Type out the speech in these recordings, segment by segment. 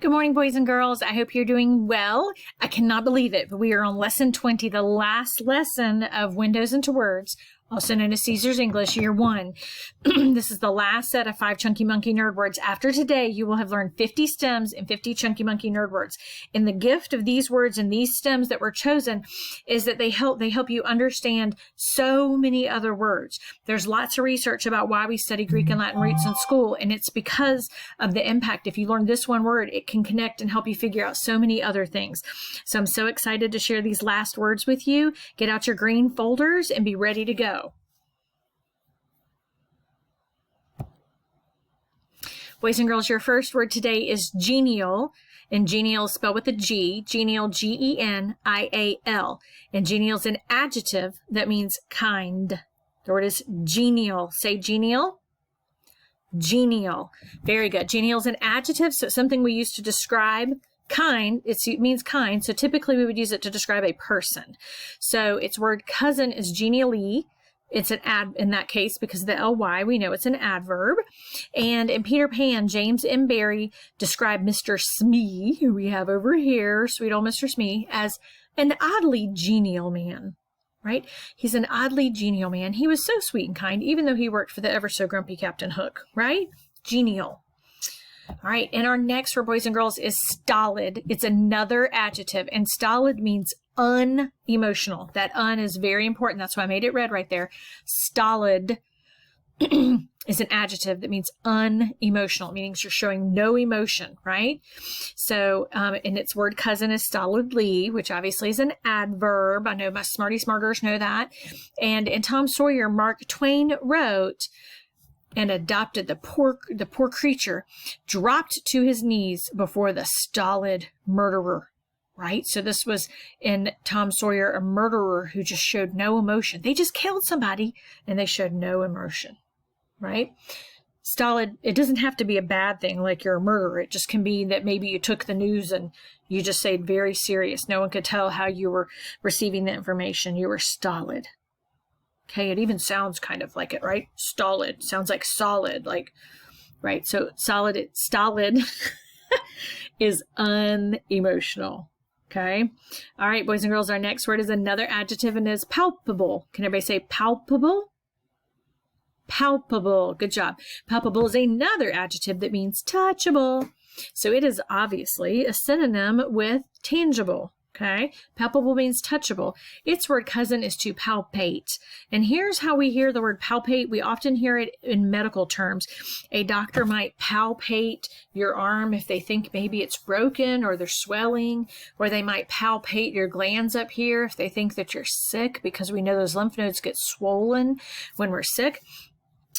Good morning, boys and girls. I hope you're doing well. I cannot believe it, but we are on lesson 20, the last lesson of Windows into Words, also known as Caesar's English, year 1. This is the last set of 5 Chunky Monkey nerd words. After today, you will have learned 50 stems and 50 Chunky Monkey nerd words. And the gift of these words and these stems that were chosen is that they help you understand so many other words. There's lots of research about why we study Greek and Latin roots in school, and it's because of the impact. If you learn this one word, it can connect and help you figure out so many other things. So I'm so excited to share these last words with you. Get out your green folders and be ready to go. Boys and girls, your first word today is genial, and genial is spelled with a G, genial, G-E-N-I-A-L. And genial is an adjective that means kind. The word is genial. Say genial. Genial. Very good. Genial is an adjective, so it's something we use to describe kind. It means kind, so typically we would use it to describe a person. So its word cousin is genially. It's an ad in that case because of the ly, we know it's an adverb. And in Peter Pan, James M. Barrie described Mr. Smee, who we have over here, sweet old Mr. Smee, as an oddly genial man, right? He's an oddly genial man. He was so sweet and kind, even though he worked for the ever so grumpy Captain Hook, right? Genial. All right, and our next word, boys and girls, is stolid. It's another adjective, and stolid means unemotional. That is very important. That's why I made it red right there. Stolid is an adjective that means unemotional, meaning you're showing no emotion, right? So, and its word cousin is stolidly, which obviously is an adverb. I know my smarty smarters know that. And in Tom Sawyer, Mark Twain wrote and adopted the poor creature, dropped to his knees before the stolid murderer. Right? So this was in Tom Sawyer, a murderer who just showed no emotion. They just killed somebody and they showed no emotion. Right? Stolid, it doesn't have to be a bad thing like you're a murderer. It just can be that maybe you took the news and you just stayed very serious. No one could tell how you were receiving the information. You were stolid. Okay, it even sounds kind of like it, right? Stolid. Sounds like solid, like, right? So stolid is unemotional. Okay. All right, boys and girls, our next word is another adjective and is palpable. Can everybody say palpable? Palpable. Good job. Palpable is another adjective that means touchable. So it is obviously a synonym with tangible. Okay. Palpable means touchable. Its word cousin is to palpate. And here's how we hear the word palpate. We often hear it in medical terms. A doctor might palpate your arm if they think maybe it's broken or there's swelling, or they might palpate your glands up here if they think that you're sick, because we know those lymph nodes get swollen when we're sick.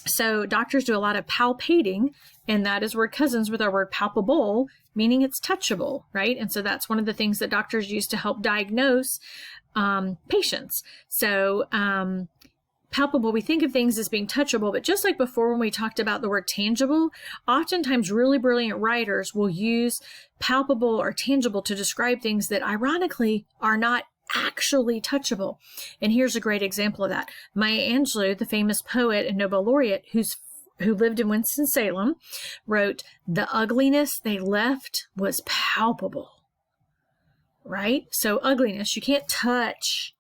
So doctors do a lot of palpating, and that is word cousins with our word palpable, meaning it's touchable, right? And so that's one of the things that doctors use to help diagnose patients. So palpable, we think of things as being touchable, but just like before when we talked about the word tangible, oftentimes really brilliant writers will use palpable or tangible to describe things that ironically are not actually touchable. And here's a great example of that. Maya Angelou, the famous poet and Nobel laureate who lived in Winston-Salem, wrote, "The ugliness they left was palpable." Right? So ugliness, you can't touch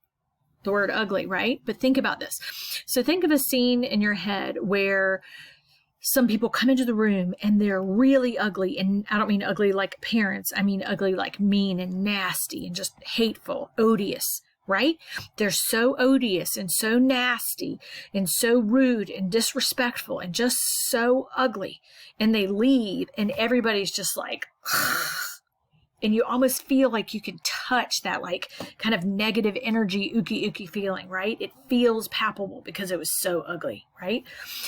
the word ugly, right? But think about this. So think of a scene in your head where some people come into the room and they're really ugly. And I don't mean ugly like parents. I mean ugly like mean and nasty and just hateful, odious, right? They're so odious and so nasty and so rude and disrespectful and just so ugly. And they leave and everybody's just like, and you almost feel like you can touch that like kind of negative energy, ooky feeling, right? It feels palpable because it was so ugly, right?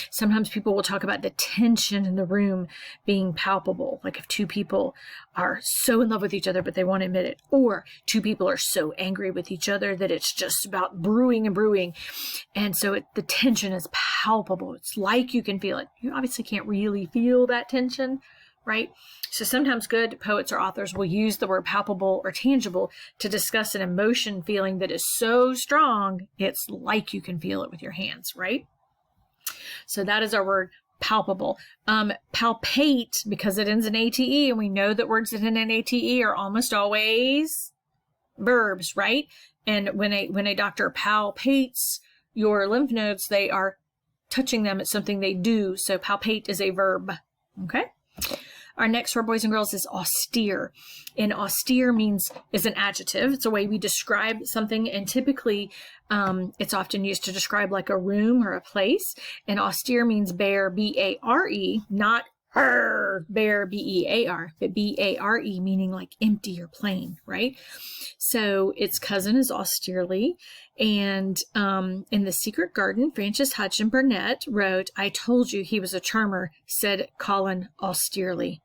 Sometimes people will talk about the tension in the room being palpable. Like if two people are so in love with each other, but they won't admit it, or two people are so angry with each other that it's just about brewing and brewing. And so the tension is palpable. It's like you can feel it. You obviously can't really feel that tension, right? So sometimes good poets or authors will use the word palpable or tangible to discuss an emotion feeling that is so strong, it's like you can feel it with your hands, right? So that is our word palpable. Palpate, because it ends in ate, and we know that words that end in ate are almost always verbs, right? And when a doctor palpates your lymph nodes, they are touching them. It's something they do. So palpate is a verb. Okay. Our next word, boys and girls, is austere. And austere is an adjective. It's a way we describe something, and typically it's often used to describe like a room or a place. And austere means bare, B-A-R-E, not bare, B-E-A-R, but B-A-R-E, meaning like empty or plain, right? So its cousin is austerely. And in The Secret Garden, Frances Hutchinson Burnett wrote, "I told you he was a charmer," said Colin austerely,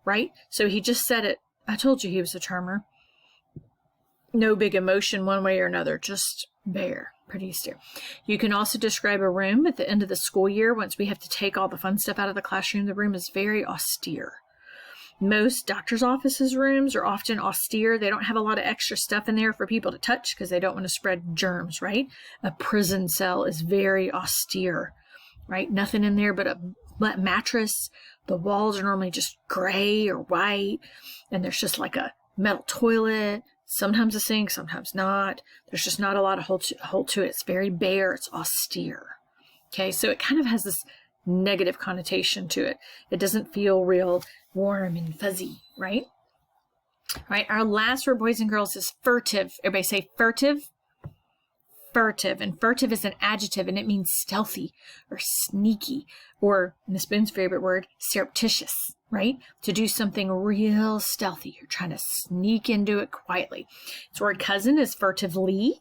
right? So he just said it. I told you he was a charmer. No big emotion one way or another, just bare, pretty austere. You can also describe a room at the end of the school year. Once we have to take all the fun stuff out of the classroom, the room is very austere. Most doctor's offices rooms are often austere. They don't have a lot of extra stuff in there for people to touch because they don't want to spread germs, right? A prison cell is very austere, right? Nothing in there but a mattress. The walls are normally just gray or white, and there's just like a metal toilet, sometimes a sink, sometimes not. There's just not a lot of hold to it. It's very bare. It's austere. Okay, so it kind of has this negative connotation to it. It doesn't feel real warm and fuzzy, right? All right, our last word, boys and girls, is furtive. Everybody say furtive. Furtive. And furtive is an adjective, and it means stealthy or sneaky, or, Miss Boone's favorite word, surreptitious, right? To do something real stealthy. You're trying to sneak into it quietly. Its word cousin is furtively.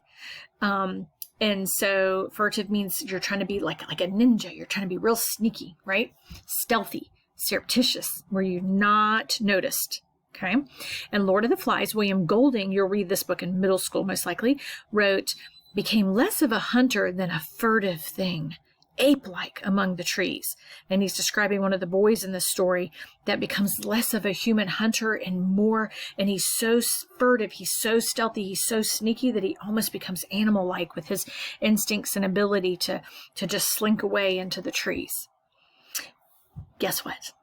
And so furtive means you're trying to be like a ninja. You're trying to be real sneaky, right? Stealthy, surreptitious, where you're not noticed. Okay. And Lord of the Flies, William Golding, you'll read this book in middle school most likely, wrote, became less of a hunter than a furtive thing, ape-like among the trees. And he's describing one of the boys in this story that becomes less of a human hunter and more, and he's so furtive, he's so stealthy, he's so sneaky that he almost becomes animal-like with his instincts and ability to just slink away into the trees. Guess what?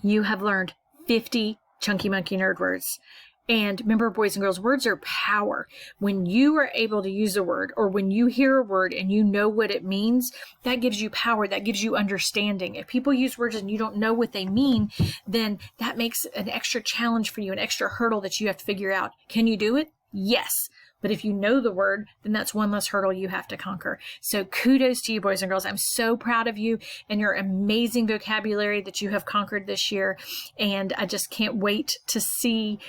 You have learned 50 Chunky Monkey Nerd words. And remember, boys and girls, words are power. When you are able to use a word, or when you hear a word and you know what it means, that gives you power. That gives you understanding. If people use words and you don't know what they mean, then that makes an extra challenge for you, an extra hurdle that you have to figure out. Can you do it? Yes. But if you know the word, then that's one less hurdle you have to conquer. So kudos to you, boys and girls. I'm so proud of you and your amazing vocabulary that you have conquered this year. And I just can't wait to see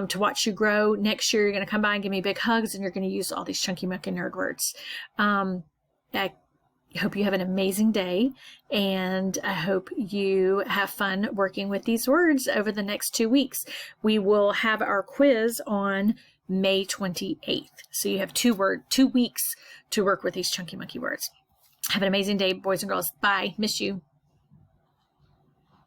to watch you grow. Next year, you're going to come by and give me big hugs, and you're going to use all these Chunky Monkey Nerd words. I hope you have an amazing day, and I hope you have fun working with these words over the next 2 weeks. We will have our quiz on May 28th. So you have 2 weeks to work with these Chunky Monkey words. Have an amazing day, boys and girls. Bye. Miss you.